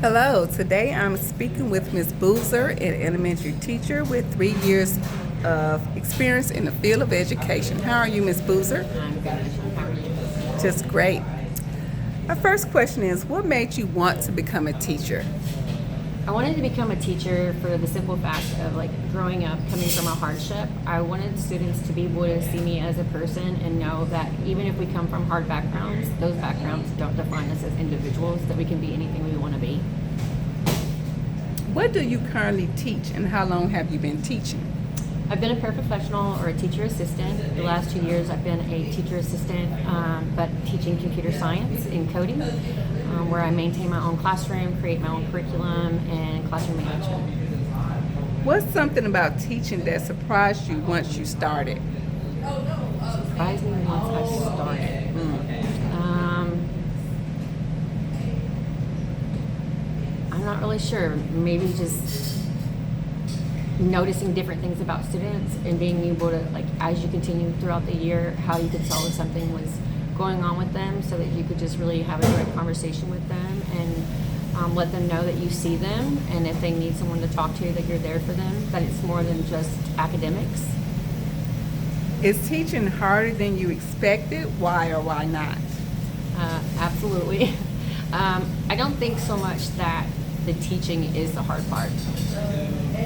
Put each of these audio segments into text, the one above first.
Hello, today I'm speaking with Ms. Boozer, an elementary teacher with 3 years of experience in the field of education. How are you, Ms. Boozer? I'm good. How are you? Just great. Our first question is, what made you want to become a teacher? I wanted to become a teacher for the simple fact of growing up, coming from a hardship. I wanted students to be able to see me as a person and know that even if we come from hard backgrounds, those backgrounds don't define us as individuals, that we can be anything we want to be. What do you currently teach and how long have you been teaching? I've been a paraprofessional or a teacher assistant. The last 2 years I've been a teacher assistant, but teaching computer science and coding, where I maintain my own classroom, create my own curriculum, and classroom management. What's something about teaching that surprised you once you started? Surprised me once I started. I'm not really sure. Maybe just noticing different things about students and being able to, as you continue throughout the year, how you could tell if something was going on with them so that you could just really have a direct conversation with them and let them know that you see them, and if they need someone to talk to, that you're there for them, that it's more than just academics. Is teaching harder than you expected? Why or why not? Absolutely. I don't think so much that the teaching is the hard part.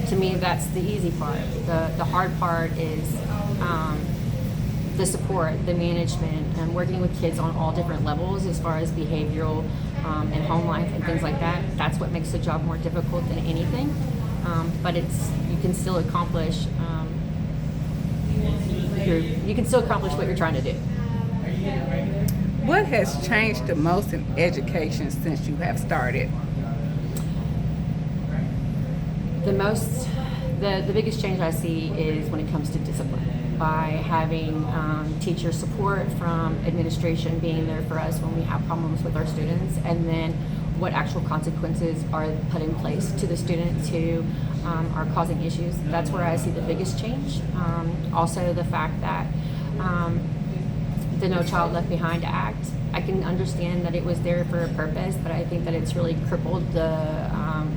To me, that's the easy part. The hard part is the support, the management, and working with kids on all different levels as far as behavioral and home life and things like that. That's what makes the job more difficult than anything. But you can still accomplish what you're trying to do. What has changed the most in education since you have started? The biggest change I see is when it comes to discipline. By having teacher support from administration being there for us when we have problems with our students, and then what actual consequences are put in place to the students who are causing issues. That's where I see the biggest change. Also, the fact that the No Child Left Behind Act, I can understand that it was there for a purpose, but I think that it's really crippled the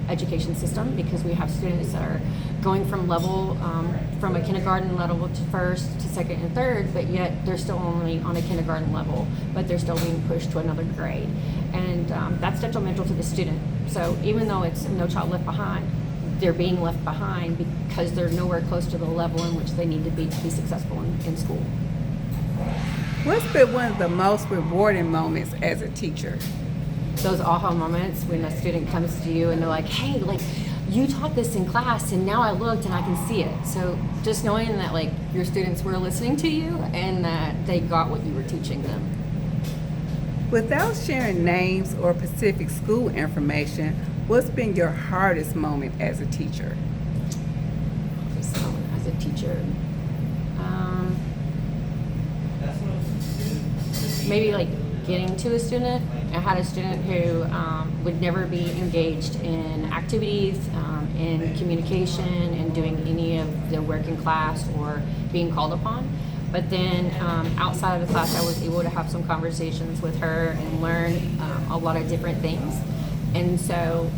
education system, because we have students that are going from a kindergarten level to first to second and third, but yet they're still only on a kindergarten level, but they're still being pushed to another grade. And that's detrimental to the student. So even though it's No Child Left Behind, they're being left behind because they're nowhere close to the level in which they need to be successful in school. What's been one of the most rewarding moments as a teacher? Those aha moments when a student comes to you and they're like, hey, you taught this in class and now I looked and I can see it. So just knowing that your students were listening to you and that they got what you were teaching them. Without sharing names or specific school information, what's been your hardest moment as a teacher? So as a teacher, maybe getting to a student. I had a student who would never be engaged in activities, in communication, and doing any of the work in class or being called upon. But then outside of the class, I was able to have some conversations with her and learn a lot of different things. And so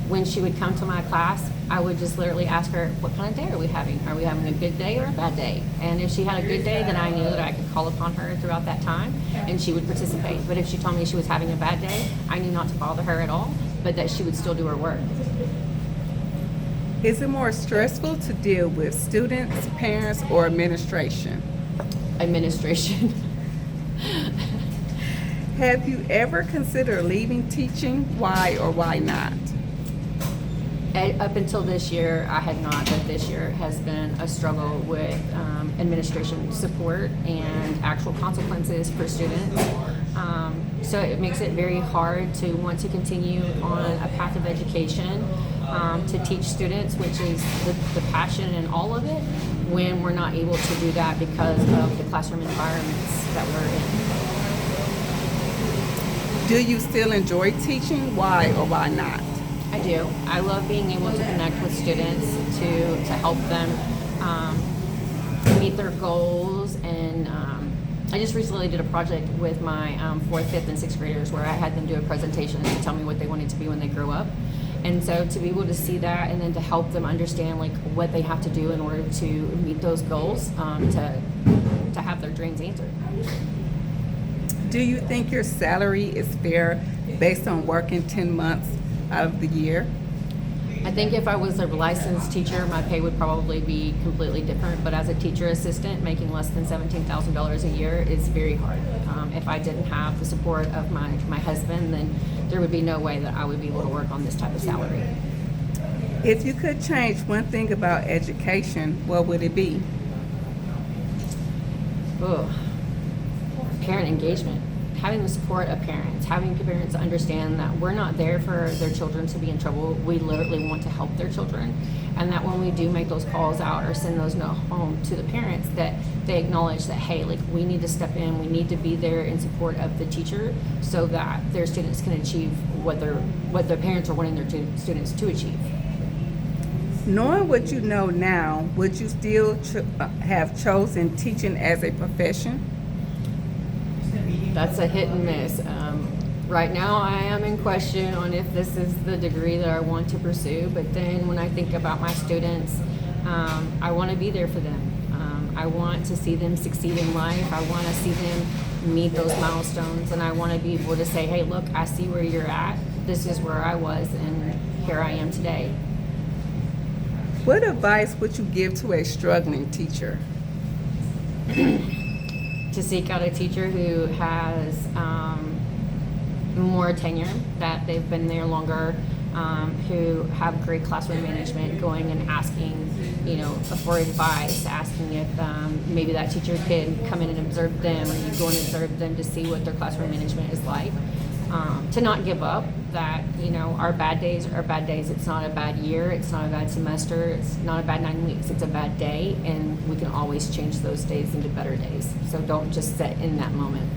when she would come to my class, I would just literally ask her, what kind of day are we having? Are we having a good day or a bad day? And if she had a good day, then I knew that I could call upon her throughout that time and she would participate. But if she told me she was having a bad day, I knew not to bother her at all, but that she would still do her work. Is it more stressful to deal with students, parents, or administration? Administration. Have you ever considered leaving teaching? Why or why not? Up until this year, I had not, but this year has been a struggle with administration support and actual consequences for students. So it makes it very hard to want to continue on a path of education, to teach students, which is the passion in all of it, when we're not able to do that because of the classroom environments that we're in. Do you still enjoy teaching? Why or why not? I do. I love being able to connect with students to help them meet their goals and I just recently did a project with my 4th, 5th, and 6th graders where I had them do a presentation to tell me what they wanted to be when they grow up. And so to be able to see that and then to help them understand like what they have to do in order to meet those goals, to have their dreams answered. Do you think your salary is fair based on working 10 months out of the year? I think if I was a licensed teacher, my pay would probably be completely different. But as a teacher assistant, making less than $17,000 a year is very hard. If I didn't have the support of my husband, then there would be no way that I would be able to work on this type of salary. If you could change one thing about education, what would it be? Oh, parent engagement. Having the support of parents, having parents understand that we're not there for their children to be in trouble. We literally want to help their children. And that when we do make those calls out or send those notes home to the parents, that they acknowledge that, hey, like we need to step in, we need to be there in support of the teacher so that their students can achieve what their parents are wanting their students to achieve. Knowing what you know now, would you still have chosen teaching as a profession? That's a hit and miss. Right now, I am in question on if this is the degree that I want to pursue. But then when I think about my students, I want to be there for them. I want to see them succeed in life. I want to see them meet those milestones. And I want to be able to say, hey, look, I see where you're at. This is where I was, and here I am today. What advice would you give to a struggling teacher? To seek out a teacher who has more tenure, that they've been there longer, who have great classroom management, going and asking, for advice, asking if maybe that teacher could come in and observe them, or you go and observe them to see what their classroom management is like. To not give up, that, our bad days are bad days. It's not a bad year. It's not a bad semester. It's not a bad 9 weeks. It's a bad day, and we can always change those days into better days. So don't just sit in that moment.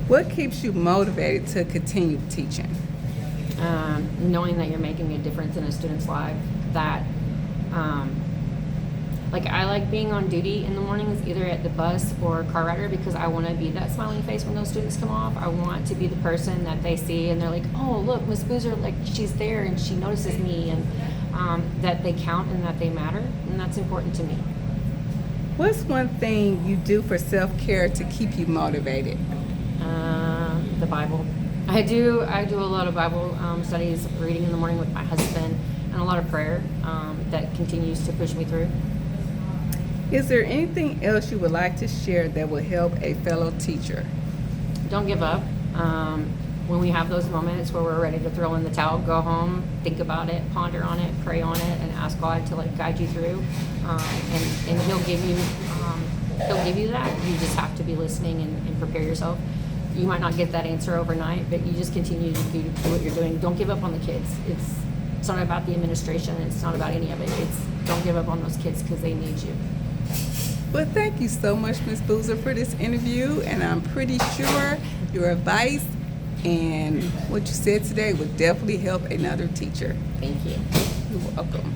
What keeps you motivated to continue teaching? Knowing that you're making a difference in a student's life, that I like being on duty in the mornings, either at the bus or car rider, because I want to be that smiling face when those students come off. I want to be the person that they see and they're like, oh, look, Miss Boozer, like she's there and she notices me, and that they count and that they matter, and that's important to me. What's one thing you do for self-care to keep you motivated? The Bible. I do a lot of Bible studies, reading in the morning with my husband, and a lot of prayer that continues to push me through. Is there anything else you would like to share that will help a fellow teacher? Don't give up. When we have those moments where we're ready to throw in the towel, go home, think about it, ponder on it, pray on it, and ask God to guide you through. And He'll give you that. You just have to be listening and prepare yourself. You might not get that answer overnight, but you just continue to do what you're doing. Don't give up on the kids. It's not about the administration. It's not about any of it. Don't give up on those kids because they need you. Well, thank you so much, Ms. Boozer, for this interview, and I'm pretty sure your advice and what you said today would definitely help another teacher. Thank you. You're welcome.